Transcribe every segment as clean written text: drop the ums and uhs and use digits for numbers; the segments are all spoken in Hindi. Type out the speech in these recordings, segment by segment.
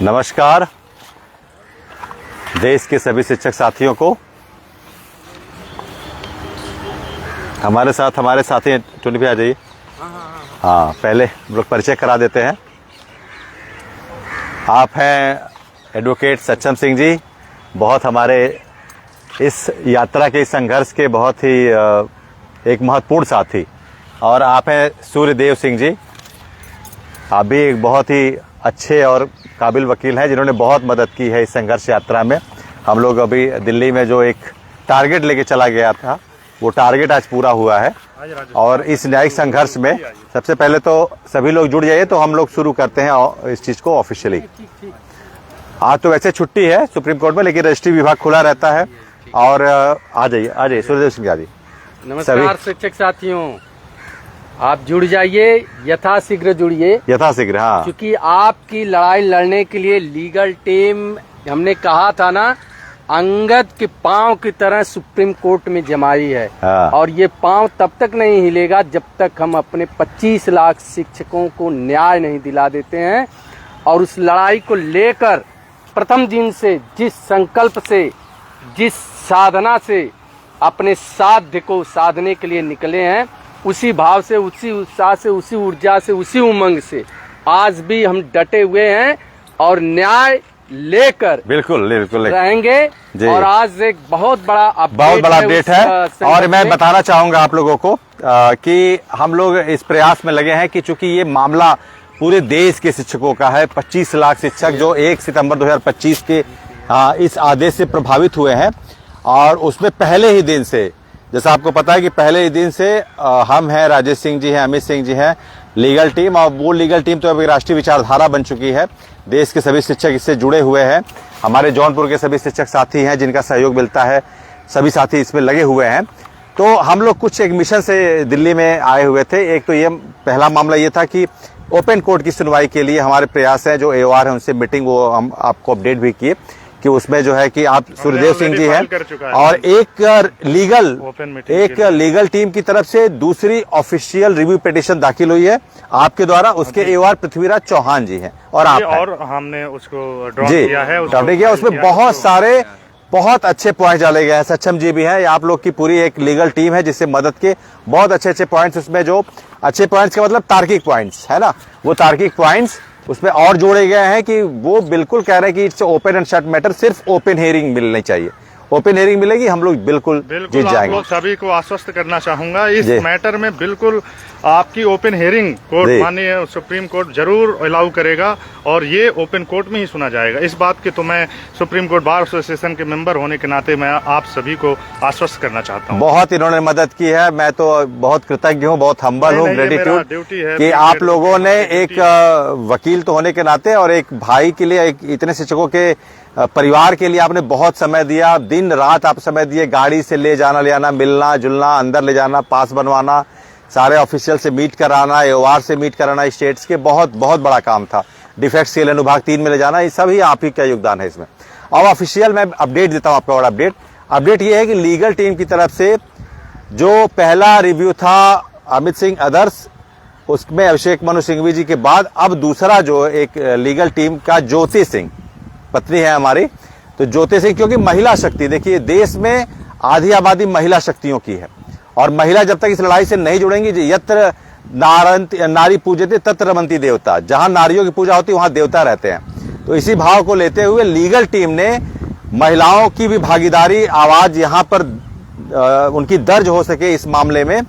नमस्कार देश के सभी शिक्षक साथियों को। हमारे साथी टुंडी भी आ जाइए। हाँ, पहले हम लोग परिचय करा देते हैं। आप हैं एडवोकेट सक्षम सिंह जी, बहुत हमारे इस यात्रा के संघर्ष के बहुत ही एक महत्वपूर्ण साथी। और आप हैं सूर्यदेव सिंह जी, आप भी एक बहुत ही अच्छे और काबिल वकील हैं जिन्होंने बहुत मदद की है इस संघर्ष यात्रा में। हम लोग अभी दिल्ली में जो एक टारगेट लेके चला गया था, वो टारगेट आज पूरा हुआ है। और इस न्यायिक संघर्ष में सबसे पहले तो सभी लोग जुड़ जाइए, तो हम लोग शुरू करते हैं इस चीज को ऑफिशियली। आज तो वैसे छुट्टी है सुप्रीम कोर्ट में, लेकिन रजिस्ट्री विभाग खुला रहता है। और आ जाइए सूर्यदेव सिंह जी। नमस्कार शिक्षक साथियों, आप जुड़ जाइए, यथाशीघ्र जुड़िए, यथाशीघ्र। हाँ, क्योंकि आपकी लड़ाई लड़ने के लिए लीगल टीम, हमने कहा था ना, अंगद के पांव की तरह सुप्रीम कोर्ट में जमाई है। हाँ। और ये पांव तब तक नहीं हिलेगा जब तक हम अपने 25 लाख शिक्षकों को न्याय नहीं दिला देते हैं। और उस लड़ाई को लेकर प्रथम दिन से जिस संकल्प से, जिस साधना से अपने साध्य को साधने के लिए निकले हैं, उसी भाव से, उसी उत्साह से, उसी ऊर्जा से, उसी उमंग से आज भी हम डटे हुए हैं और न्याय लेकर बिल्कुल रहेंगे। और आज एक बहुत बड़ा अपडेट है। और मैं बताना चाहूंगा आप लोगों को कि हम लोग इस प्रयास में लगे हैं कि चूंकि ये मामला पूरे देश के शिक्षकों का है, 25 लाख शिक्षक जो 1 सितंबर 2025 के इस आदेश से प्रभावित हुए हैं। और उसमें पहले ही दिन से, जैसा आपको पता है कि पहले ही दिन से हम हैं, राजेश सिंह जी हैं, अमित सिंह जी हैं, लीगल टीम। और वो लीगल टीम तो अभी राष्ट्रीय विचारधारा बन चुकी है। देश के सभी शिक्षक इससे जुड़े हुए हैं। हमारे जौनपुर के सभी शिक्षक साथी हैं जिनका सहयोग मिलता है, सभी साथी इसमें लगे हुए हैं। तो हम लोग कुछ एक मिशन से दिल्ली में आए हुए थे। एक तो ये पहला मामला ये था कि ओपन कोर्ट की सुनवाई के लिए हमारे प्रयास है, जो AOR है उनसे मीटिंग, वो हम आपको अपडेट भी किए कि उसमें जो है कि आप सूर्यदेव सिंह जी हैं और एक लीगल टीम की तरफ से दूसरी ऑफिशियल रिव्यू पिटीशन दाखिल हुई है आपके द्वारा। उसके AOR पृथ्वीराज चौहान जी हैं और आप और हमने उसको ड्रॉप किया है, उसमें बहुत सारे बहुत अच्छे पॉइंट डाले गए हैं। सक्षम जी भी हैं, आप लोग की पूरी एक लीगल टीम है जिससे मदद के बहुत अच्छे पॉइंट्स, उसमें जो अच्छे पॉइंट्स का मतलब तार्किक पॉइंट्स है ना, वो तार्किक पॉइंट्स उसमें और जोड़े गए हैं कि वो बिल्कुल कह रहे हैं कि it's open and shut matter, सिर्फ ओपन हियरिंग मिलनी चाहिए। ओपन हियरिंग मिलेगी, हम लोग बिल्कुल जीत जाएंगे। लोग सभी को आश्वस्त करना चाहूंगा, इस मैटर में बिल्कुल आपकी ओपन हियरिंग कोर्ट, माननीय सुप्रीम कोर्ट जरूर अलाउ करेगा और ये ओपन कोर्ट में ही सुना जाएगा। इस बात की तो मैं सुप्रीम कोर्ट बार एसोसिएशन के मेंबर होने के नाते मैं आप सभी को आश्वस्त करना चाहता हूँ। बहुत इन्होंने मदद की है, मैं तो बहुत कृतज्ञ हूँ, बहुत हम्बल हूँ, ग्रेटिट्यूड कि आप लोगों ने एक वकील तो होने के नाते और एक भाई के लिए, एक इतने शिक्षकों के परिवार के लिए आपने बहुत समय दिया, दिन रात आप समय दिए, गाड़ी से ले जाना, ले आना, मिलना जुलना, अंदर ले जाना, पास बनवाना, सारे ऑफिशियल से मीट कराना, AOR से मीट कराना, स्टेट्स के बहुत बड़ा काम था। डिफेक्ट सेल अनुभाग 3 में ले जाना, ये सभी आप ही का योगदान है इसमें। अब ऑफिशियल मैं अपडेट देता हूं आपको। और अपडेट ये है कि लीगल टीम की तरफ से जो पहला रिव्यू था अमित सिंह अदर्स, उसमें अभिषेक मनु सिंघवी जी के बाद अब दूसरा जो एक लीगल टीम का ज्योति सिंह, पत्नी है हमारी, तो ज्योति सिंह, क्योंकि महिला शक्ति, देखिए देश में आधी आबादी महिला शक्तियों की है और महिला जब तक इस लड़ाई से नहीं जुड़ेंगी, यत्र नारी पूजते तत्र रमंती देवता, जहां नारियों की पूजा होती है वहां देवता रहते हैं। तो इसी भाव को लेते हुए लीगल टीम ने महिलाओं की भी भागीदारी, आवाज यहां पर उनकी दर्ज हो सके इस मामले में,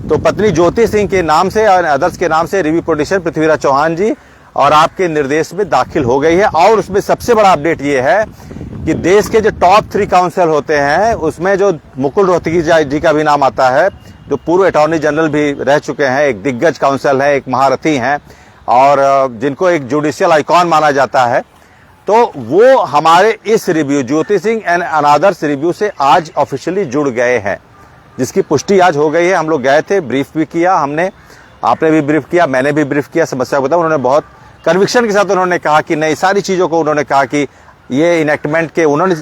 तो पत्नी ज्योति सिंह के नाम से और अदर्स के नाम से रिव्यू पिटीशन पृथ्वीराज चौहान जी और आपके निर्देश में दाखिल हो गई है। और उसमें सबसे बड़ा अपडेट ये है कि देश के जो टॉप 3 काउंसिल होते हैं, उसमें जो मुकुल रोहतगी जी का भी नाम आता है, जो पूर्व अटॉर्नी जनरल भी रह चुके हैं, एक दिग्गज काउंसिल है, एक महारथी हैं और जिनको एक जुडिशियल आइकॉन माना जाता है, तो वो हमारे इस review Jyoti Singh and anothers review से आज ऑफिशियली जुड़ गए हैं, जिसकी पुष्टि आज हो गई है। हम लोग गए थे, ब्रीफ भी किया हमने, आपने भी ब्रीफ किया, मैंने भी ब्रीफ किया, समस्या को बताया। उन्होंने बहुत कन्विक्शन के साथ उन्होंने कहा कि नहीं, सारी चीजों को उन्होंने कहा कि ये इनेक्टमेंट के, उन्होंने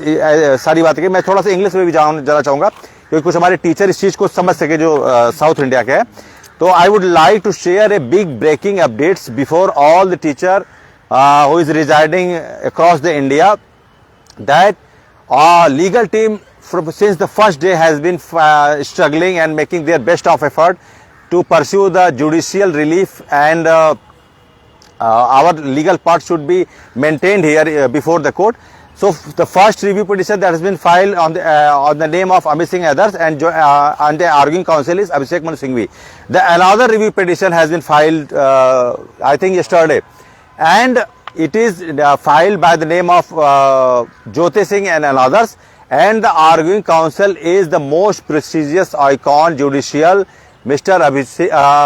सारी बातें की। मैं थोड़ा सा इंग्लिश में भी जाना चाहूंगा क्योंकि कुछ हमारे टीचर इस चीज को समझ सके जो साउथ इंडिया के हैं। तो I would like to share a big breaking updates before all the teacher who is residing across the India, that our legal team since the first day has been struggling and making their best of effort to pursue the judicial relief, and our legal part should be maintained here before the court. So the first review petition that has been filed on the name of Amit Singh others, and the arguing counsel is Abhishek Manu Singhvi. Another review petition has been filed I think yesterday, and it is filed by the name of Jyoti Singh and others, and the arguing counsel is the most prestigious icon judicial, Mr.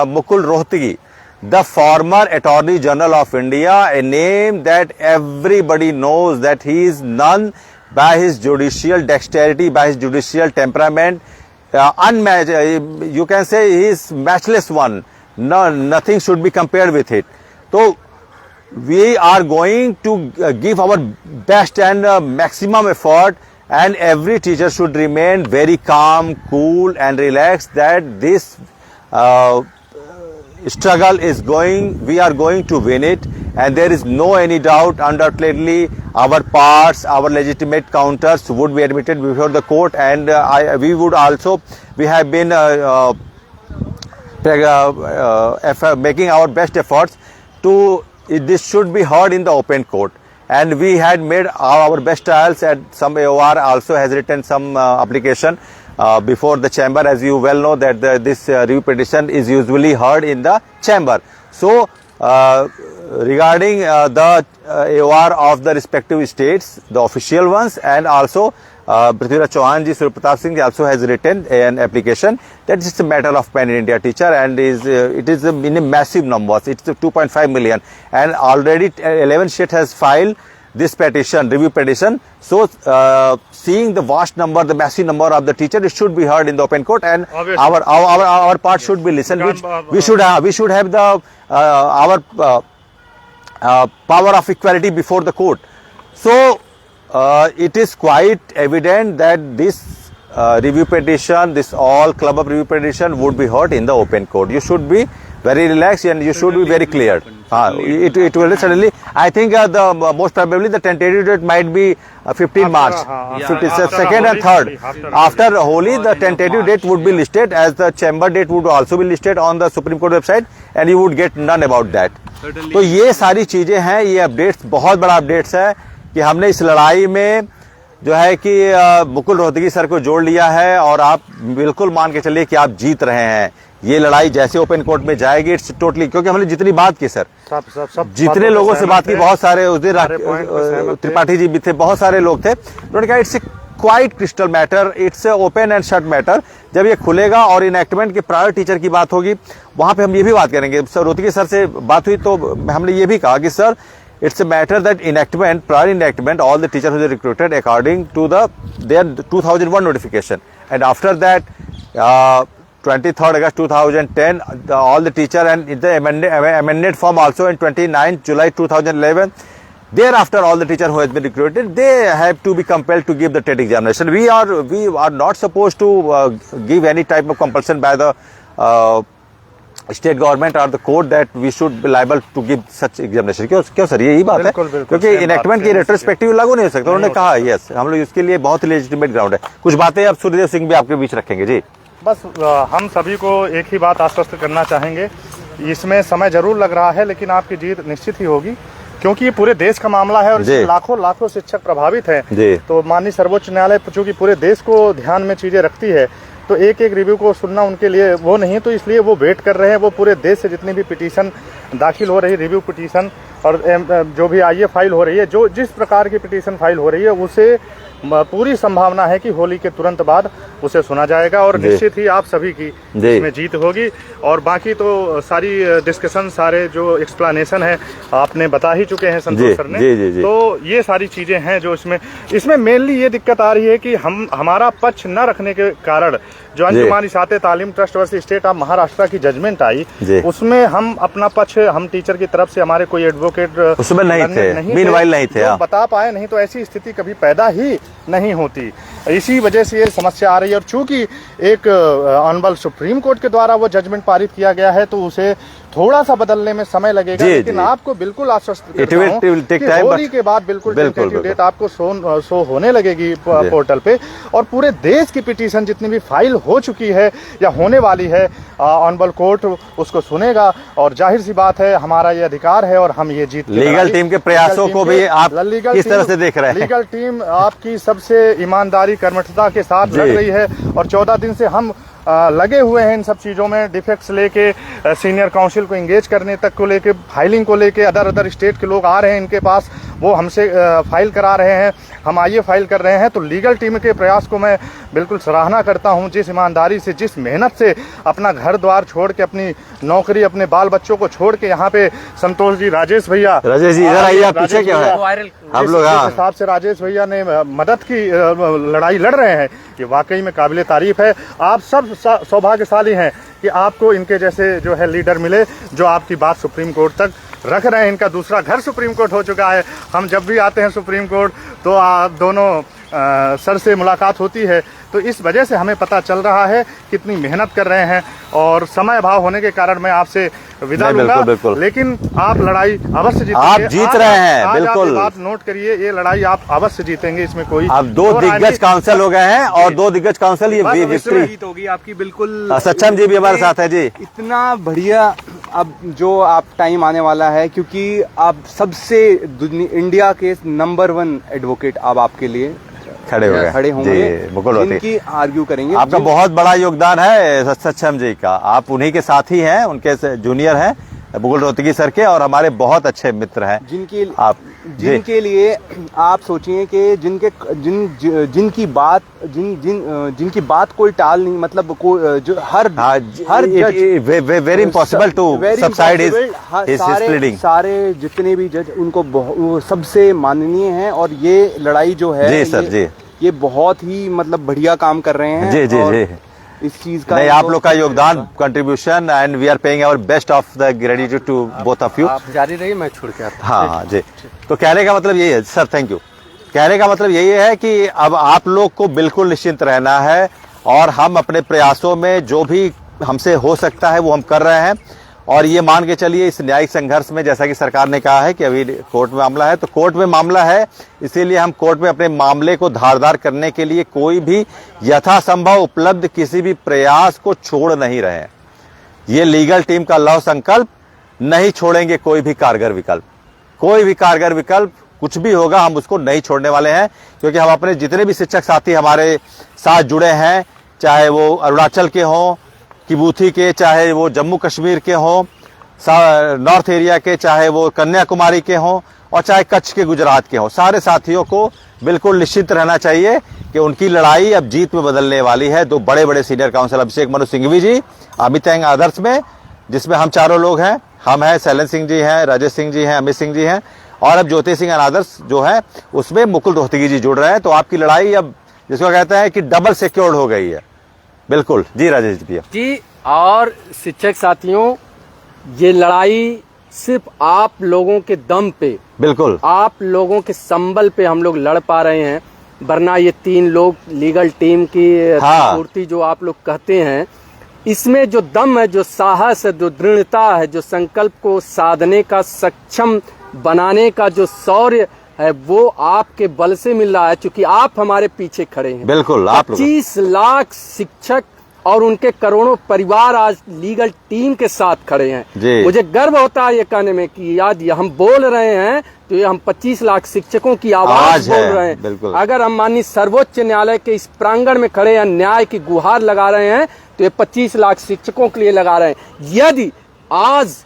Mukul Rohtgi, the former Attorney General of India, a name that everybody knows that he is known by his judicial dexterity, by his judicial temperament, unmatched. You can say he is matchless one. No, nothing should be compared with it. So we are going to give our best and maximum effort, and every teacher should remain very calm, cool and relaxed, that this struggle is we are going to win it, and there is no any doubt. Undoubtedly our parts, our legitimate counters would be admitted before the court, and we have been making our best efforts to this should be heard in the open court, and we had made our best trials, and some AOR also has written some application before the chamber. As you well know that this review petition is usually heard in the chamber. So regarding the AOR of the respective states, the official ones, and also Prithviraj Chauhan ji, Surya Pratap Singh ji also has written an application. That is a matter of Pan India teacher, and it is in a massive numbers. It's 2.5 million, and already 11 states has filed this petition, review petition. So seeing the vast number, the massive number of the teacher, it should be heard in the open court, and our part should be listened. We should have the our power of equality before the court. So it is quite evident that this review petition, this all club of review petition would be heard in the open court. You should be very relaxed, and you should be very clear. It will suddenly, I think the most probably the tentative date might be 15 March, 52nd and 3rd. After Holi, the tentative date would be listed, as the chamber date would also be listed on the Supreme Court website, and you would get none about that. तो ये सारी चीजें हैं, ये अपडेट्स बहुत बड़ा अपडेट्स है कि हमने इस लड़ाई में जो है कि मुकुल रोहतगी सर को जोड़ लिया है, और आप बिल्कुल मान के चलिए कि आप जीत रहे हैं। ये लड़ाई जैसे ओपन कोर्ट में जाएगी, इट्स टोटली, क्योंकि हमने जितनी बात की सर, जितने लोगों से बात की, बहुत सारे उस दिन त्रिपाठी जी भी थे, बहुत सारे लोग थे, उन्होंने कहा it's quite crystal matter, it's open and shut matter. जब ये खुलेगा और इनएक्टमेंट के प्रायर टीचर की बात होगी, वहां पे हम ये भी बात करेंगे। सर रोहतगी सर से बात हुई तो हमने ये भी कहा कि sir it's a matter that prior enactment, all the teachers who are recruited according to their 2001 notification, and after that 23rd August 2010, all the teacher, and in the amended form also in 29th July 2011. Thereafter, all the teacher who has been recruited, they have to be compelled to give the TET examination. We are not supposed to give any type of compulsion by the state government और the court that we should be liable to give such examination. क्यों सर, यही बात है, क्योंकि इनएक्टमेंट की रेट्रोस्पेक्टिव लागू नहीं हो सकता। उन्होंने कहा यस, हम लोग इसके लिए बहुत लेजिटिमेट ग्राउंड है। कुछ बातें अब सूर्यदेव सिंह भी आपके बीच रखेंगे जी। बस हम सभी को एक ही बात आश्वस्त करना चाहेंगे, इसमें समय जरूर लग रहा है, लेकिन आपकी जीत निश्चित ही होगी, क्योंकि ये पूरे देश का मामला है और इसमें लाखों शिक्षक प्रभावित हैं। तो माननीय सर्वोच्च न्यायालय चूंकि पूरे देश को ध्यान में चीजें रखती है, तो एक रिव्यू को सुनना उनके लिए वो नहीं, तो इसलिए वो वेट कर रहे हैं। वो पूरे देश से जितनी भी पिटीशन दाखिल हो रही, रिव्यू पिटीशन और जो भी आईए फाइल हो रही है, जो जिस प्रकार की पिटीशन फाइल हो रही है, उसे पूरी संभावना है कि होली के तुरंत बाद उसे सुना जाएगा, और निश्चित ही आप सभी की इसमें जीत होगी। और बाकी तो सारी डिस्कशन, सारे जो एक्सप्लेनेशन है आपने बता ही चुके हैं संतोष सर ने। तो ये सारी चीजें हैं जो इसमें मेनली ये दिक्कत आ रही है कि हमारा पक्ष न रखने के कारण जो अंजुमन इशाते तालीम trust versus state of Maharashtra की जजमेंट आई, उसमें हम अपना पक्ष, हम टीचर की तरफ से हमारे कोई एडवोकेट उसमें नहीं थे, बता पाए नहीं, तो ऐसी स्थिति कभी पैदा ही नहीं होती। इसी वजह से ये समस्या आ रही है। और चूंकि एक ऑनरेबल सुप्रीम कोर्ट के द्वारा वो जजमेंट पारित किया गया है, तो उसे थोड़ा सा बदलने में समय लगेगा, जी, लेकिन जी। आपको बिल्कुल आश्वस्त It करता will हूं take कि time, होली but- के बाद बिल्कुल बिल्कुल, टेंटेटिव बिल्कुल। डेट आपको शो होने लगेगी पोर्टल पे, और पूरे देश की पिटीशन जितनी भी फाइल हो चुकी है या होने वाली है, ऑनरेबल कोर्ट उसको सुनेगा, और जाहिर सी बात है हमारा ये अधिकार है और हम ये जीत के लीगल लड़ाई- टीम के प्रयासों लीगल को टीम भी के- आप लीगल किस तरह टीम- से देख रहे हैं? लीगल टीम आपकी सबसे ईमानदारी कर्मठता के साथ जी। लड़ रही है, और 14 दिन से हम लगे हुए हैं इन सब चीज़ों में, डिफेक्ट्स लेके सीनियर काउंसिल को इंगेज करने तक को लेके, फाइलिंग को लेके अदर स्टेट के लोग आ रहे हैं इनके पास, वो हमसे फाइल करा रहे हैं, हम आइए फाइल कर रहे हैं। तो लीगल टीम के प्रयास को मैं बिल्कुल सराहना करता हूं, जिस ईमानदारी से, जिस मेहनत से अपना घर द्वार छोड़ के, अपनी नौकरी, अपने बाल बच्चों को छोड़ के यहाँ पे संतोष जी, राजेश भैया, राजेश जी इधर आइए, आप पीछे राजेश क्या है? वायरल हम जिस लोग हिसाब से राजेश भैया ने मदद की लड़ाई लड़ रहे हैं, ये वाकई में काबिले तारीफ है। आप सब सौभाग्यशाली हैं कि आपको इनके जैसे जो है लीडर मिले, जो आपकी बात सुप्रीम कोर्ट तक रख रहे हैं। इनका दूसरा घर सुप्रीम कोर्ट हो चुका है। हम जब भी आते हैं सुप्रीम कोर्ट तो दोनों सर से मुलाकात होती है, तो इस वजह से हमें पता चल रहा है कितनी मेहनत कर रहे हैं, और समय अभाव होने के कारण मैं आपसे विदा नहीं, लूंगा, बिल्कुल, बिल्कुल। लेकिन आप लड़ाई अवश्य जीतेंगे। आप जीत रहे हैं, आज बिल्कुल। आप ये बात नोट करिए, ये लड़ाई आप अवश्य जीतेंगे, इसमें कोई अब दो राय नहीं। दिग्गज काउंसिल हो गए हैं, और दो दिग्गज काउंसिल ये बस अब विक्ट्री। जीत होगी आपकी बिल्कुल। सक्षम जी भी हमारे साथ है जी। इतना बढ़िया अब जो आप टाइम आने वाला है, क्योंकि आप सबसे इंडिया के नंबर 1 एडवोकेट अब आपके लिए खड़े हो गए खड़े होंगे, जी, मुकुल होते। जिनकी आर्ग्यू करेंगे। आपका बहुत बड़ा योगदान है सक्षम जी का, आप उन्हीं के साथी हैं, उनके जूनियर हैं मुकुल रोहतगी सर के, और हमारे बहुत अच्छे मित्र हैं आप जी। जिनके लिए आप सोचिए कि जिनकी बात कोई टाल नहीं, मतलब जो हर very impossible to subside his pleading. सारे जितने भी जज उनको वो सबसे माननीय हैं, और ये लड़ाई जो है जी सर, जी। ये बहुत ही मतलब बढ़िया काम कर रहे हैं। जी जी और जी, इस चीज का नहीं, आप लोग का योगदान, contribution, and we are paying our best of the gratitude to both of you. आप जारी रहिए, मैं छोड़ के आता हूं। हाँ हाँ जी। तो कहने का मतलब यही है सर, थैंक यू। कहने का मतलब यही है कि अब आप लोग को बिल्कुल निश्चिंत रहना है, और हम अपने प्रयासों में जो भी हमसे हो सकता है वो हम कर रहे हैं। और ये मान के चलिए, इस न्यायिक संघर्ष में जैसा कि सरकार ने कहा है कि अभी कोर्ट में मामला है, तो कोर्ट में मामला है, इसीलिए हम कोर्ट में अपने मामले को धारदार करने के लिए कोई भी यथासंभव उपलब्ध किसी भी प्रयास को छोड़ नहीं रहे हैं। ये लीगल टीम का लव संकल्प, नहीं छोड़ेंगे कोई भी कारगर विकल्प। कोई भी कारगर विकल्प कुछ भी होगा, हम उसको नहीं छोड़ने वाले हैं, क्योंकि हम अपने जितने भी शिक्षक साथी हमारे साथ जुड़े हैं, चाहे वो अरुणाचल के हों, किबूथी के, चाहे वो जम्मू कश्मीर के हों, नॉर्थ एरिया के, चाहे वो कन्याकुमारी के हों, और चाहे कच्छ के, गुजरात के हों, सारे साथियों को बिल्कुल निश्चित रहना चाहिए कि उनकी लड़ाई अब जीत में बदलने वाली है। दो बड़े बड़े सीनियर काउंसिल, अभिषेक मनु सिंघवी जी, अमित एंग आदर्श में, जिसमें हम चारों लोग हैं, हम हैं, शैलन सिंह जी हैं, राजेश सिंह जी हैं, अमित सिंह जी हैं, और अब ज्योति सिंह आदर्श जो है उसमें मुकुल रोहतगी जी जुड़ रहे हैं। तो आपकी लड़ाई अब जिसको कहते हैं कि डबल सिक्योर्ड हो गई है। बिल्कुल जी राजेश भैया जी। और शिक्षक साथियों, ये लड़ाई सिर्फ आप लोगों के दम पे, बिल्कुल आप लोगों के संबल पे हम लोग लड़ पा रहे हैं, वरना ये 3 लोग लीगल टीम की हाँ। पूर्ति जो आप लोग कहते हैं, इसमें जो दम है, जो साहस है, जो दृढ़ता है, जो संकल्प को साधने का, सक्षम बनाने का जो शौर्य है, वो आपके बल से मिल रहा है, क्योंकि आप हमारे पीछे खड़े हैं। बिल्कुल, आप लोग 25 लाख शिक्षक और उनके करोड़ों परिवार आज लीगल टीम के साथ खड़े हैं। जी। मुझे गर्व होता है ये कहने में कि आज ये हम बोल रहे हैं तो ये हम 25 लाख शिक्षकों की आवाज बोल रहे हैं। बिल्कुल। अगर हम माननीय सर्वोच्च न्यायालय के इस प्रांगण में खड़े हैं, न्याय की गुहार लगा रहे हैं, तो ये 25 लाख शिक्षकों के लिए लगा रहे हैं। यदि आज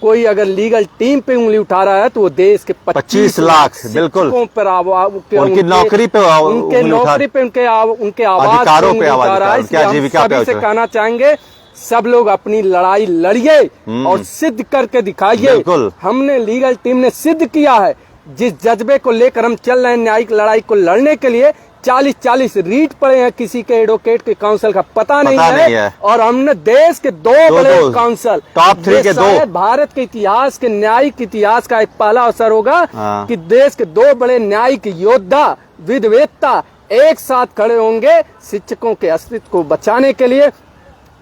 कोई अगर लीगल टीम पे उंगली उठा रहा है तो वो देश के 25 लाख बिल्कुल शिक्षकों पर उनकी नौकरी पे उनके उंगली उठा- नौकरी पे उनके आवाज अधिकारों पे पे उंगली आवाज उठा रहा उठा- है। उनकी इसलिए हम आजीविका पे सभी से उठा- कहना चाहेंगे, सब लोग अपनी लड़ाई लड़िए और सिद्ध करके दिखाइए। बिल्कुल। हमने लीगल टीम ने सिद्ध किया है, जिस जज्बे को लेकर हम चल रहे हैं न्यायिक लड़ाई को लड़ने के लिए, 40-40 रीट पड़े हैं, किसी के एडवोकेट के काउंसिल का पता नहीं है। और हमने देश के दो बड़े काउंसिल, टॉप 3 के 2, भारत के इतिहास के न्यायिक इतिहास का एक पहला अवसर होगा कि देश के 2 बड़े न्यायिक योद्धा, विद्वेत्ता एक साथ खड़े होंगे शिक्षकों के अस्तित्व को बचाने के लिए,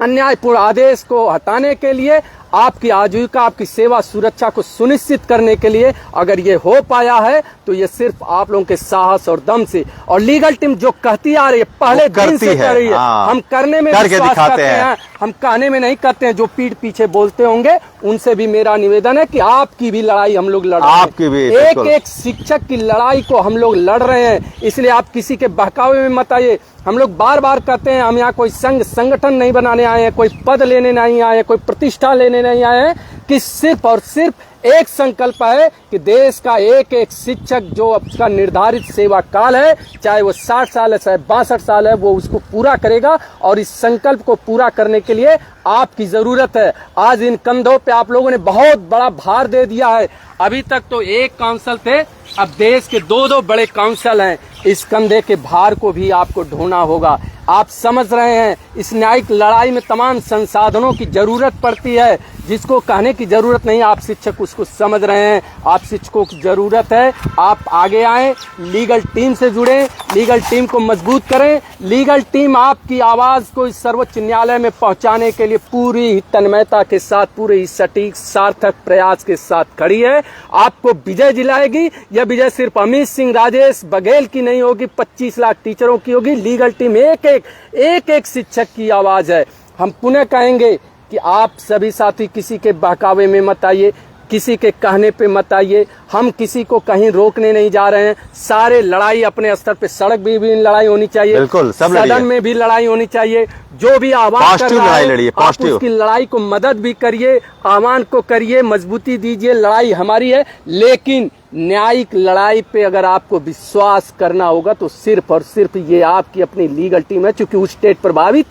अन्यायपूर्ण आदेश को हटाने के लिए, आपकी आजीविका, आपकी सेवा सुरक्षा को सुनिश्चित करने के लिए अगर ये हो पाया है तो ये सिर्फ आप लोगों के साहस और दम से, और लीगल टीम जो कहती आ रही है पहले दिन से कर रही है, हम करने में विश्वास करते हैं, हम कहने में नहीं करते हैं। जो पीठ पीछे बोलते होंगे उनसे भी मेरा निवेदन है कि आपकी भी लड़ाई हम लोग लड़ रहे हैं, आपकी भी एक एक शिक्षक की लड़ाई को हम लोग लड़ रहे हैं। इसलिए आप किसी के बहकावे में मत आइए। हम लोग बार बार कहते हैं हम यहाँ कोई संगठन नहीं बनाने आए हैं, कोई पद लेने नहीं आए हैं, कोई प्रतिष्ठा लेने नहीं आए हैं, कि सिर्फ और सिर्फ एक संकल्प है कि देश का एक एक शिक्षक जो उसका निर्धारित सेवा काल है, चाहे वो 60 साल है चाहे 62 साल है, वो उसको पूरा करेगा। और इस संकल्प को पूरा करने के लिए आपकी जरूरत है। आज इन कंधों पे आप लोगों ने बहुत बड़ा भार दे दिया है। अभी तक तो एक काउंसिल थे, अब देश के 2-2 बड़े काउंसिल हैं। इस कंधे के भार को भी आपको ढोना होगा। आप समझ रहे हैं इस न्यायिक लड़ाई में तमाम संसाधनों की जरूरत पड़ती है, जिसको कहने की जरूरत नहीं, आप शिक्षक उसको समझ रहे हैं। आप शिक्षकों की जरूरत है, आप आगे आएं, लीगल टीम से जुड़ें, लीगल टीम को मजबूत करें। लीगल टीम आपकी आवाज को इस सर्वोच्च न्यायालय में पहुंचाने के लिए पूरी तन्मयता के साथ, पूरे ही सटीक सार्थक प्रयास के साथ खड़ी है। आपको विजय दिलाएगी। यह विजय सिर्फ अमित सिंह, राजेश बघेल की नहीं होगी, 25 लाख टीचरों की होगी। लीगल टीम एक एक शिक्षक की आवाज है। हम पुनः कहेंगे कि आप सभी साथी किसी के बहकावे में मत आइए, किसी के कहने पे मत आइए। हम किसी को कहीं रोकने नहीं जा रहे हैं। सारे लड़ाई अपने स्तर पे, सड़क भी लड़ाई होनी चाहिए, बिल्कुल, सब सदन में भी लड़ाई होनी चाहिए। जो भी आवाज कर रहा है आप उसकी लड़ाई को मदद भी करिए, आह्वान को करिए, मजबूती दीजिए। लड़ाई हमारी है, लेकिन न्यायिक लड़ाई पे अगर आपको विश्वास करना होगा तो सिर्फ और सिर्फ ये आपकी अपनी लीगल टीम है। क्योंकि उस स्टेट प्रभावित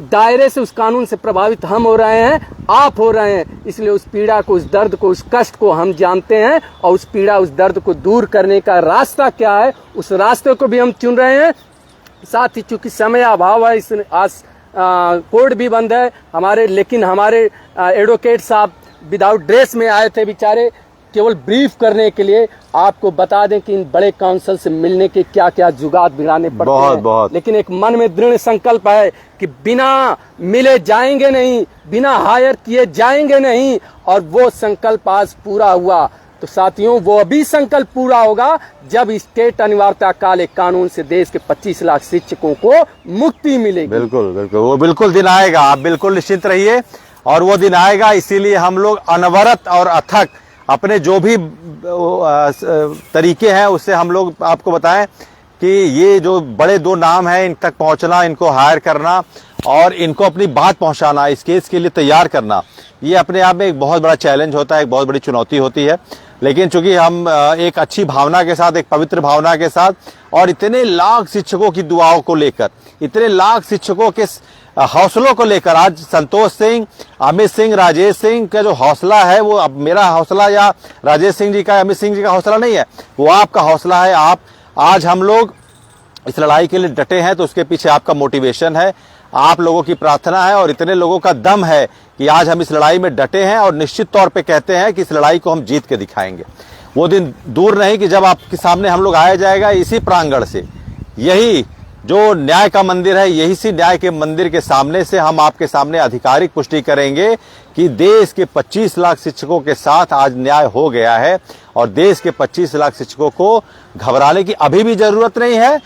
दायरे से, उस कानून से प्रभावित हम हो रहे हैं, आप हो रहे हैं। इसलिए उस पीड़ा को, उस दर्द को, उस कष्ट को हम जानते हैं, और उस पीड़ा, उस दर्द को दूर करने का रास्ता क्या है, उस रास्ते को भी हम चुन रहे हैं। साथ ही चूंकि समय अभाव है, इस आज कोर्ट भी बंद है हमारे, लेकिन हमारे एडवोकेट साहब विदाउट ड्रेस में आए थे बेचारे, केवल ब्रीफ करने के लिए। आपको बता दें कि इन बड़े काउंसिल से मिलने के क्या क्या जुगाड़ भिड़ाने पड़ते हैं, बहुत। लेकिन एक मन में दृढ़ संकल्प है कि बिना मिले जाएंगे नहीं, बिना हायर किए जाएंगे नहीं। और वो संकल्प आज पूरा हुआ। तो साथियों, वो अभी संकल्प पूरा होगा जब स्टेट अनिवार्यता काल एक कानून से देश के 25 लाख शिक्षकों को मुक्ति मिलेगी। बिल्कुल बिल्कुल, वो बिल्कुल दिन आएगा, आप बिल्कुल निश्चिंत रहिए। और वो दिन आएगा, इसीलिए हम लोग अनवरत और अथक अपने जो भी तरीके हैं उससे हम लोग आपको बताएं कि ये जो बड़े 2 नाम हैं, इन तक पहुंचना, इनको हायर करना और इनको अपनी बात पहुंचाना, इस केस के लिए तैयार करना, ये अपने आप में एक बहुत बड़ा चैलेंज होता है, एक बहुत बड़ी चुनौती होती है। लेकिन चूंकि हम एक अच्छी भावना के साथ, एक पवित्र भावना के साथ, और इतने लाख शिक्षकों की दुआओं को लेकर, इतने लाख शिक्षकों के हौसलों को लेकर, आज संतोष सिंह, अमित सिंह, राजेश सिंह का जो हौसला है, वो अब मेरा हौसला या राजेश सिंह जी का, अमित सिंह जी का हौसला नहीं है, वो आपका हौसला है। आप आज हम लोग इस लड़ाई के लिए डटे हैं तो उसके पीछे आपका मोटिवेशन है, आप लोगों की प्रार्थना है, और इतने लोगों का दम है कि आज हम इस लड़ाई में डटे हैं। और निश्चित तौर पे कहते हैं कि इस लड़ाई को हम जीत के दिखाएंगे। वो दिन दूर नहीं कि जब आपके सामने हम लोग आया जाएगा, इसी प्रांगण से, यही जो न्याय का मंदिर है, यही सी न्याय के मंदिर के सामने से हम आपके सामने आधिकारिक पुष्टि करेंगे कि देश के 25 लाख शिक्षकों के साथ आज न्याय हो गया है। और देश के 25 लाख शिक्षकों को घबराने की अभी भी जरूरत नहीं है,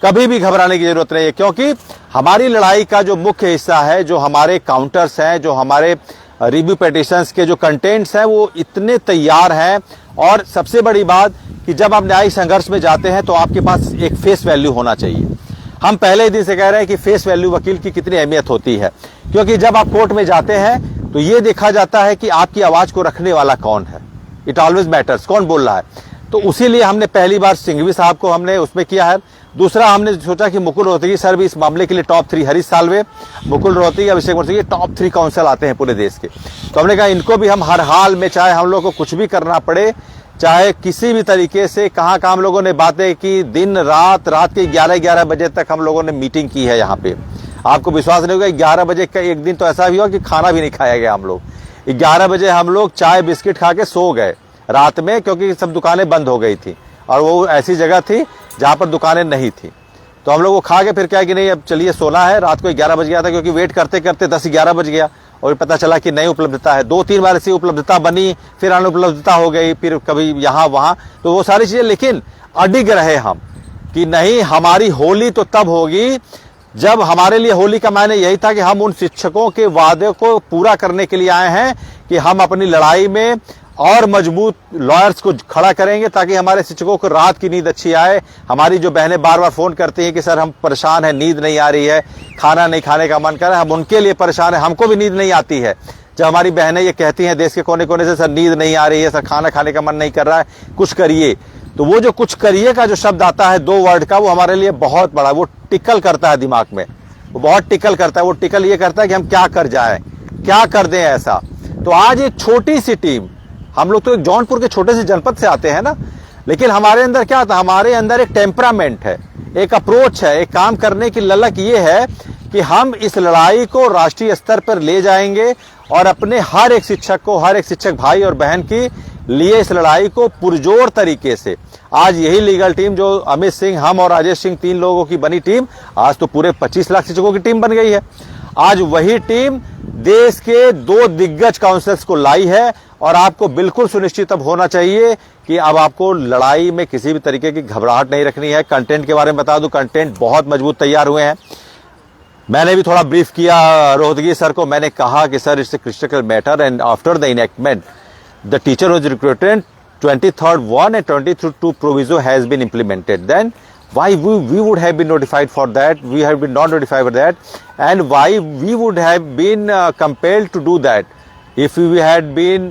कभी भी घबराने की जरूरत नहीं है। क्योंकि हमारी लड़ाई का जो मुख्य हिस्सा है, जो हमारे काउंटर्स हैं, जो हमारे रिव्यू पिटीशंस के जो कंटेंट्स हैं, वो इतने तैयार हैं। और सबसे बड़ी बात कि जब आप न्यायिक संघर्ष में जाते हैं तो आपके पास एक फेस वैल्यू होना चाहिए। हम पहले ही दिन से कह रहे हैं कि फेस वैल्यू वकील की कितनी अहमियत होती है, क्योंकि जब आप कोर्ट में जाते हैं तो ये देखा जाता है कि आपकी आवाज को रखने वाला कौन है। इट ऑलवेज मैटर्स, कौन बोल रहा है। तो उसी लिए हमने पहली बार सिंघवी साहब को हमने उसमें किया है। दूसरा, हमने सोचा कि मुकुल रोहतगी सर भी इस मामले के लिए टॉप 3, हरीश साल्वे, मुकुल रोहतगी, अभिषेक मर्सी, ये टॉप 3 काउंसिल आते हैं पूरे देश के। तो हमने कहा इनको भी हम हर हाल में, चाहे हम लोग को कुछ भी करना पड़े, चाहे किसी भी तरीके से, कहाँ हम लोगों ने बातें की, दिन रात के 11 बजे तक हम लोगों ने मीटिंग की है यहाँ पे। आपको विश्वास नहीं होगा, 11 बजे का एक दिन तो ऐसा भी हुआ कि खाना भी नहीं खाया गया हम लोग। 11 बजे हम लोग चाय बिस्किट खा के सो गए रात में, क्योंकि सब दुकानें बंद हो गई थी और वो ऐसी जगह थी जहां पर दुकानें नहीं थी। तो हम लोग वो खा के फिर क्या कि नहीं, अब चलिए सोना है। रात को 11 बज गया था, क्योंकि वेट करते करते 10-11 बज गया और पता चला कि नई उपलब्धता है, 2-3 बार ऐसी उपलब्धता बनी, फिर अनुपलब्धता हो गई, फिर कभी यहाँ वहाँ, तो वो सारी चीजें, लेकिन अडिग रहे हम कि नहीं, हमारी होली तो तब होगी जब हमारे लिए होली का मायने यही था कि हम उन शिक्षकों के वादे को पूरा करने के लिए आए हैं कि हम अपनी लड़ाई में और मजबूत लॉयर्स को खड़ा करेंगे ताकि हमारे शिक्षकों को रात की नींद अच्छी आए। हमारी जो बहनें बार बार फोन करती हैं कि सर हम परेशान हैं, नींद नहीं आ रही है, खाना नहीं खाने का मन कर रहा है, हम उनके लिए परेशान हैं, हमको भी नींद नहीं आती है। जब हमारी बहनें ये कहती हैं देश के कोने कोने से, सर नींद नहीं आ रही है, सर खाना खाने का मन नहीं कर रहा है, कुछ करिए, तो वो जो कुछ करिए का जो शब्द आता है 2 वर्ड का, वो हमारे लिए बहुत बड़ा, वो टिकल करता है दिमाग में, वो बहुत टिकल करता है। वो टिकल ये करता है कि हम क्या कर जाए, क्या कर दें ऐसा। तो आज एक छोटी सी टीम, हम लोग तो एक जौनपुर के छोटे से जनपद से आते हैं ना, लेकिन हमारे अंदर क्या था, हमारे अंदर एक टेम्परामेंट है, एक अप्रोच है, एक काम करने की ललक ये है कि हम इस लड़ाई को राष्ट्रीय स्तर पर ले जाएंगे और अपने हर एक शिक्षक को, हर एक शिक्षक भाई और बहन की लिए इस लड़ाई को पुरजोर तरीके से, आज यही लीगल टीम जो अमित सिंह, हम और राजेश सिंह 3 लोगों की बनी टीम, आज तो पूरे 25 लाख शिक्षकों की टीम बन गई है। आज वही टीम देश के 2 दिग्गज काउंसिलर्स को लाई है और आपको बिल्कुल सुनिश्चित अब होना चाहिए कि अब आपको लड़ाई में किसी भी तरीके की घबराहट नहीं रखनी है। कंटेंट के बारे में बता दूं, कंटेंट बहुत मजबूत तैयार हुए हैं। मैंने भी थोड़ा ब्रीफ किया रोहतगी सर को, मैंने कहा कि sir it's a critical matter and after the enactment the teacher was recruited 23rd 1 and 23rd 2 proviso has been implemented. Then why we would have been notified for that, we have been not notified for that, and why we would have been compelled to do that if we had been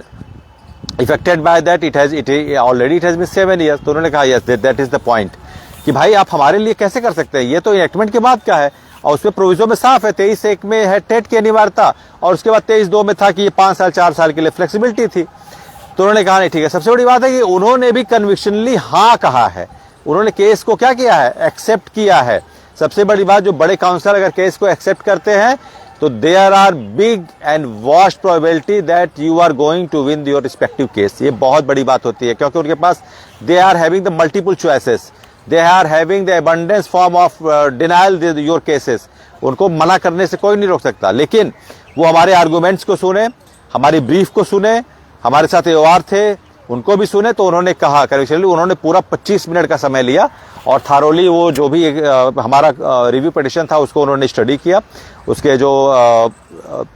affected by that. It has been 7 years. तो उन्होंने कहा yes, that is the point कि भाई आप हमारे लिए कैसे कर सकते हैं, ये तो इनेक्टमेंट के बाद का है और उसमें प्रोविजो में साफ है, 23(1) में है टेट की अनिवार्यता और उसके बाद 23(2) में था कि ये 5 साल 4 साल के लिए फ्लेक्सिबिलिटी थी। तो उन्होंने कहा नहीं ठीक है। सबसे बड़ी बात है कि उन्होंने भी कन्विक्शनली हाँ कहा है, उन्होंने केस को क्या किया है, एक्सेप्ट किया है। सबसे बड़ी बात, जो बड़े काउंसिलर अगर केस को एक्सेप्ट करते हैं तो there are big and vast probability that you are going to win your respective case. ये बहुत बड़ी बात होती है क्योंकि उनके पास they are having the multiple choices, they are having the abundance form of denial your cases. उनको मना करने से कोई नहीं रोक सकता, लेकिन वो हमारे आर्गूमेंट्स को सुने, हमारी ब्रीफ को सुने, हमारे साथ एओआर थे उनको भी सुने। तो उन्होंने कहा करेक्शनली, उन्होंने पूरा 25 मिनट का समय लिया और थारोली वो जो भी हमारा रिव्यू पिटिशन था उसको उन्होंने स्टडी किया। उसके जो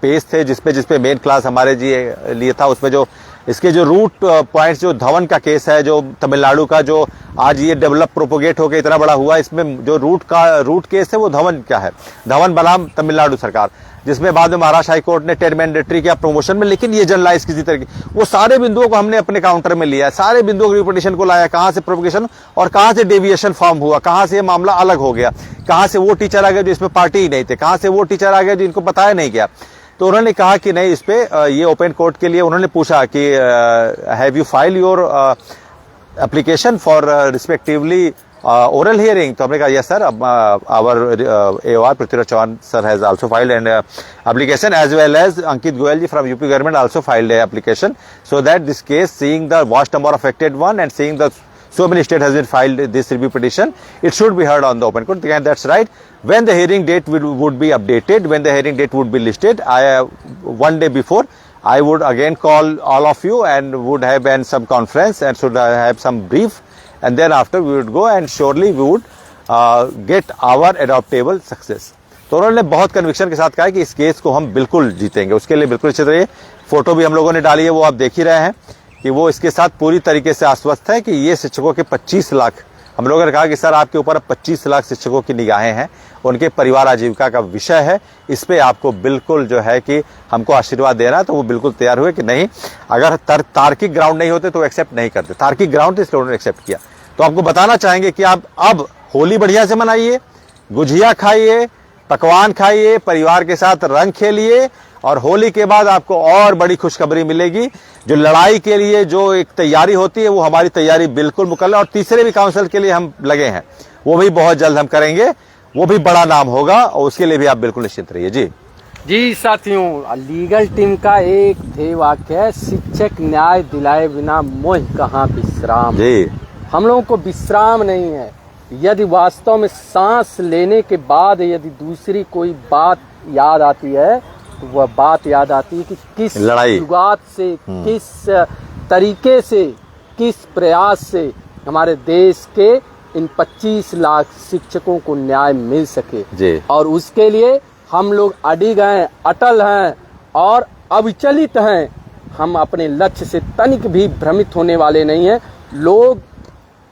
पेज थे जिसपे मेन क्लास हमारे लिए था, उसमें जो इसके जो रूट पॉइंट्स, जो धवन का केस है जो तमिलनाडु का, जो आज ये डेवलप प्रोपोगेट होकर इतना बड़ा हुआ, इसमें जो रूट केस है वो धवन का है, धवन बनाम तमिलनाडु सरकार, जिसमें बाद में महाराष्ट्र हाईकोर्ट ने टेट मैंडेटरी किया प्रमोशन में, लेकिन ये जनरलाइज किसी तरह की, वो सारे बिंदुओं को हमने अपने काउंटर में लिया, सारे बिंदुओं की रिपोर्टेशन को लाया, कहां से प्रोपोगेशन और कहां से डेविएशन फॉर्म हुआ, कहां से ये मामला अलग हो गया, कहां से वो टीचर आ गया जो इसमें पार्टी ही नहीं थे, कहां से वो टीचर आ गया जो इनको बताया नहीं गया। तो उन्होंने कहा कि नहीं, इस पे ये ओपन कोर्ट के लिए उन्होंने पूछा कि have you file your application for respectively oral hearing? तो हमने कहा yes sir, our AOR Prithviraj Chauhan sir has also filed an application, as well as Ankit Goyal ji from UP government also filed an application, so that this case, seeing the vast number of affected one and seeing the so many states has been filed this review petition, it should be heard on the open court. And that's right. When the hearing date would be updated, when the hearing date would be listed, one day before, I would again call all of you and would have some conference and should have some brief. And then after we would go and surely we would get our adoptable success. तो उन्होंने बहुत कन्विक्शन के साथ कहा कि इस केस को हम बिल्कुल जीतेंगे, उसके लिए बिल्कुल अच्छे रहिए। फोटो भी हम लोगों ने डाली है, वो आप देख ही रहे हैं कि वो इसके साथ पूरी तरीके से आश्वस्त है कि ये शिक्षकों के 25 लाख, हम लोगों ने कहा कि सर आपके ऊपर 25 लाख शिक्षकों की निगाहें हैं, उनके परिवार आजीविका का विषय है, इस पे आपको बिल्कुल जो है कि हमको आशीर्वाद देना। तो वो बिल्कुल तैयार हुए कि नहीं, अगर तार्किक ग्राउंड नहीं होते तो एक्सेप्ट नहीं करते, तार्किक ग्राउंड इसलिए उन्होंने एक्सेप्ट किया। तो आपको बताना चाहेंगे कि आप अब होली बढ़िया से मनाइए, गुझिया खाइए, पकवान खाइए, परिवार के साथ रंग खेलिए और होली के बाद आपको और बड़ी खुशखबरी मिलेगी। जो लड़ाई के लिए जो एक तैयारी होती है वो हमारी तैयारी बिल्कुल मुकम्मल है और तीसरे भी काउंसिल के लिए हम लगे हैं, वो भी बहुत जल्द हम करेंगे, वो भी बड़ा नाम होगा और उसके लिए भी आप बिल्कुल निश्चित रहिए। जी साथियों, लीगल टीम का एक ध्येय वाक्य है, शिक्षक न्याय दिलाए बिना मोह कहाँ विश्राम। जी, हम लोगों को विश्राम नहीं है। यदि वास्तव में सांस लेने के बाद यदि दूसरी कोई बात याद आती है तो वह बात याद आती है कि किस लड़ाई। जुगात से, किस तरीके से, किस प्रयास से हमारे देश के इन 25 लाख शिक्षकों को न्याय मिल सके जी। और उसके लिए हम लोग अडिग हैं, अटल हैं और अविचलित हैं। हम अपने लक्ष्य से तनिक भी भ्रमित होने वाले नहीं हैं। लोग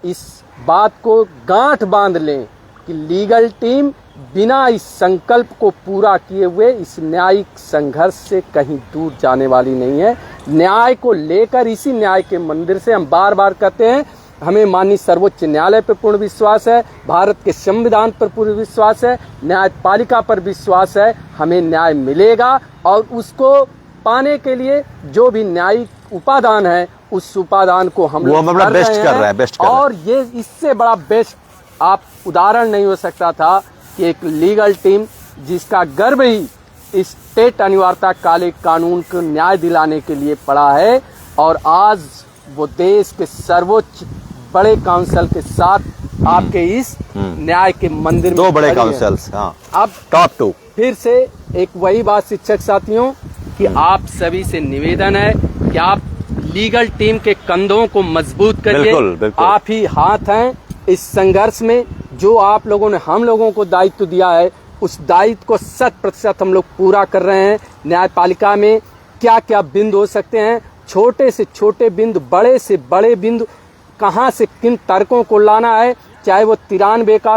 इस बात को गांठ बांध लें कि लीगल टीम बिना इस संकल्प को पूरा किए हुए इस न्यायिक संघर्ष से कहीं दूर जाने वाली नहीं है। न्याय को लेकर इसी न्याय के मंदिर से हम बार बार कहते हैं, हमें माननीय सर्वोच्च न्यायालय पर पूर्ण विश्वास है, भारत के संविधान पर पूर्ण विश्वास है, न्यायपालिका पर विश्वास है। हमें न्याय मिलेगा और उसको पाने के लिए जो भी न्यायिक उपादान है उस उपादान को हम लोग अपना बेस्ट कर रहे हैं, बेस्ट कर रहे हैं। और ये इससे बड़ा बेस्ट आप उदाहरण नहीं हो सकता था कि एक लीगल टीम जिसका गर्व ही स्टेट अनिवार्यता काले कानून को न्याय दिलाने के लिए पड़ा है और आज वो देश के सर्वोच्च बड़े काउंसिल के साथ आपके इस न्याय के मंदिर में 2 बड़े खड़ी है। काउंसिल्स, हाँ, अब टॉप 2 फिर से एक वही बात शिक्षक साथियों कि आप सभी से निवेदन है कि आप लीगल टीम के कंधों को मजबूत करिए। बिल्कुल, बिल्कुल। आप ही हाथ हैं इस संघर्ष में। जो आप लोगों ने हम लोगों को दायित्व दिया है उस दायित्व को 100% हम लोग पूरा कर रहे हैं। न्यायपालिका में क्या क्या बिंदु हो सकते हैं, छोटे से छोटे बिंदु, बड़े से बड़े बिंदु, कहाँ से किन तर्कों को लाना है, चाहे वो 93 का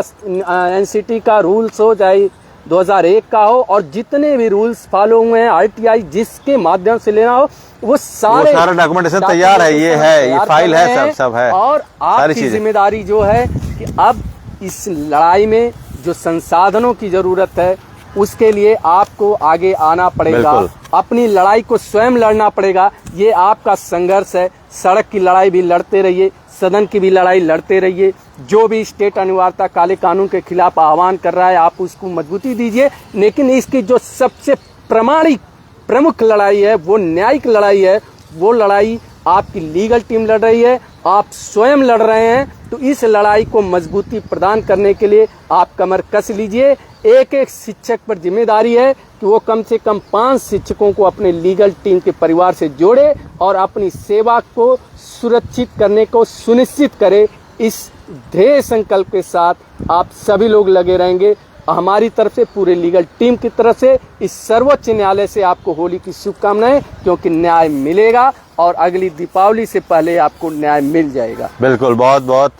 एनसीटी का रूल्स हो, चाहे 2001 का हो, और जितने भी रूल्स फॉलो हुए हैं, आरटीआई जिसके माध्यम से लेना हो, वो सारे डॉक्यूमेंटेशन तैयार है, ये फाइल है, सब है। और सारी आपकी चीजें। जिम्मेदारी जो है कि अब इस लड़ाई में जो संसाधनों की जरूरत है उसके लिए आपको आगे आना पड़ेगा, अपनी लड़ाई को स्वयं लड़ना पड़ेगा। ये आपका संघर्ष है। सड़क की लड़ाई भी लड़ते रहिए, सदन की भी लड़ाई लड़ते रहिए। जो भी स्टेट अनिवार्यता काले कानून के खिलाफ आह्वान कर रहा है आप उसको मजबूती दीजिए, लेकिन इसकी जो सबसे प्रामाणिक प्रमुख लड़ाई है वो न्यायिक लड़ाई है। वो लड़ाई आपकी लीगल टीम लड़ रही है, आप स्वयं लड़ रहे हैं। तो इस लड़ाई को मजबूती प्रदान करने के लिए आप कमर कस लीजिए। एक एक शिक्षक पर जिम्मेदारी है कि वो कम से कम 5 शिक्षकों को अपने लीगल टीम के परिवार से जोड़े और अपनी सेवा को सुरक्षित करने को सुनिश्चित करे। इस ध्येय संकल्प के साथ आप सभी लोग लगे रहेंगे। हमारी तरफ से, पूरे लीगल टीम की तरफ से, इस सर्वोच्च न्यायालय से आपको होली की शुभकामनाएं, क्योंकि न्याय मिलेगा और अगली दीपावली से पहले आपको न्याय मिल जाएगा। बिल्कुल, बहुत बहुत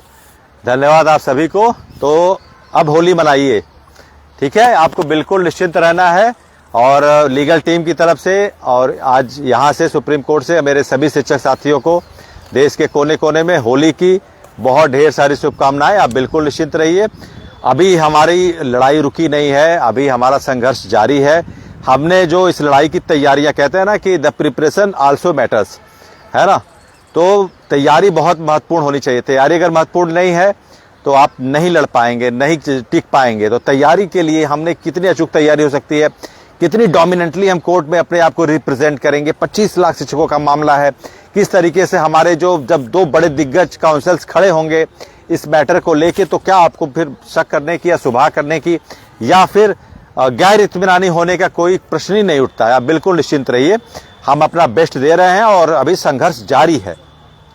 धन्यवाद आप सभी को। तो अब होली मनाइए, ठीक है, आपको बिल्कुल निश्चिंत रहना है। और लीगल टीम की तरफ से और आज यहाँ से सुप्रीम कोर्ट से मेरे सभी शिक्षक साथियों को देश के कोने कोने में होली की बहुत ढेर सारी शुभकामनाएं। आप बिल्कुल निश्चिंत रहिए। अभी हमारी लड़ाई रुकी नहीं है, अभी हमारा संघर्ष जारी है। हमने जो इस लड़ाई की तैयारियां, कहते हैं ना कि द प्रिपरेशन आल्सो मैटर्स, है ना, तो तैयारी बहुत महत्वपूर्ण होनी चाहिए। तैयारी अगर महत्वपूर्ण नहीं है तो आप नहीं लड़ पाएंगे, नहीं टिक पाएंगे। तो तैयारी के लिए हमने कितनी अचूक तैयारी हो सकती है, कितनी डोमिनेंटली हम कोर्ट में अपने आप को रिप्रेजेंट करेंगे। 25 लाख शिक्षकों का मामला है, किस तरीके से हमारे जब 2 बड़े दिग्गज काउंसिल्स खड़े होंगे इस मैटर को लेके, तो क्या आपको फिर शक करने की या सुबह करने की या फिर गैर इत्मीनानी होने का कोई प्रश्न ही नहीं उठता है। आप बिल्कुल निश्चिंत रहिए, हम अपना बेस्ट दे रहे हैं और अभी संघर्ष जारी है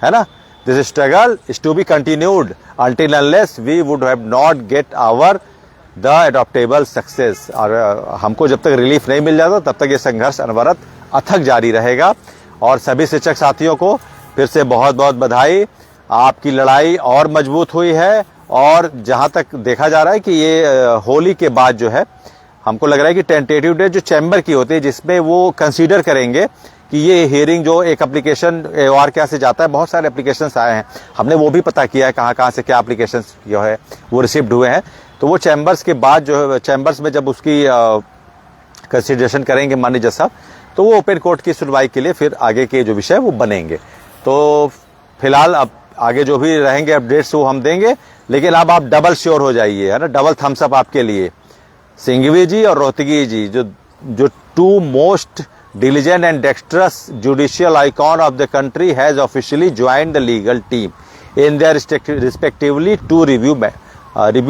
ना। This struggle is to be continued until unless we would have not get our the adoptable success। और हमको जब तक रिलीफ नहीं मिल जाता तब तक ये संघर्ष अनवरत अथक जारी रहेगा। और सभी शिक्षक साथियों को फिर से बहुत बहुत बधाई। आपकी लड़ाई और मजबूत हुई है और जहां तक देखा जा रहा है कि ये होली के बाद जो है, हमको लग रहा है कि टेंटेटिव डेट जो चैम्बर की होती है जिसमें वो कंसीडर करेंगे कि ये हियरिंग जो एक एप्लीकेशन AOR क्या से जाता है, बहुत सारे एप्लीकेशंस आए हैं, हमने वो भी पता किया है कहाँ से क्या एप्लीकेशंस जो है वो रिसीव्ड हुए हैं। तो वो चैम्बर्स के बाद जो है, चैम्बर्स में जब उसकी कंसिडरेशन करेंगे माननीय जज साहब, तो वो ओपन कोर्ट की सुनवाई के लिए फिर आगे के जो विषय वो बनेंगे। तो फिलहाल अब आगे जो भी रहेंगे अपडेट्स वो हम देंगे, लेकिन अब आप डबल श्योर हो जाइए, है ना, डबल थम्स अप आपके लिए। सिंघवी जी और रोहतगी जी जो 2 most diligent and dexterous judicial icon of the country has officially joined the legal team in their respectively 2 review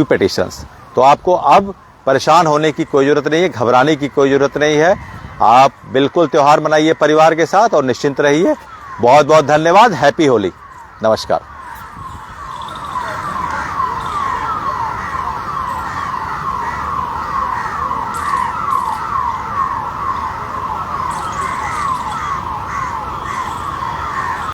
petitions। तो आपको अब परेशान होने की कोई जरूरत नहीं है, घबराने की कोई जरूरत नहीं है। आप बिल्कुल त्योहार मनाइए परिवार के साथ और निश्चिंत रहिए। बहुत बहुत धन्यवाद। हैप्पी होली। नमस्कार।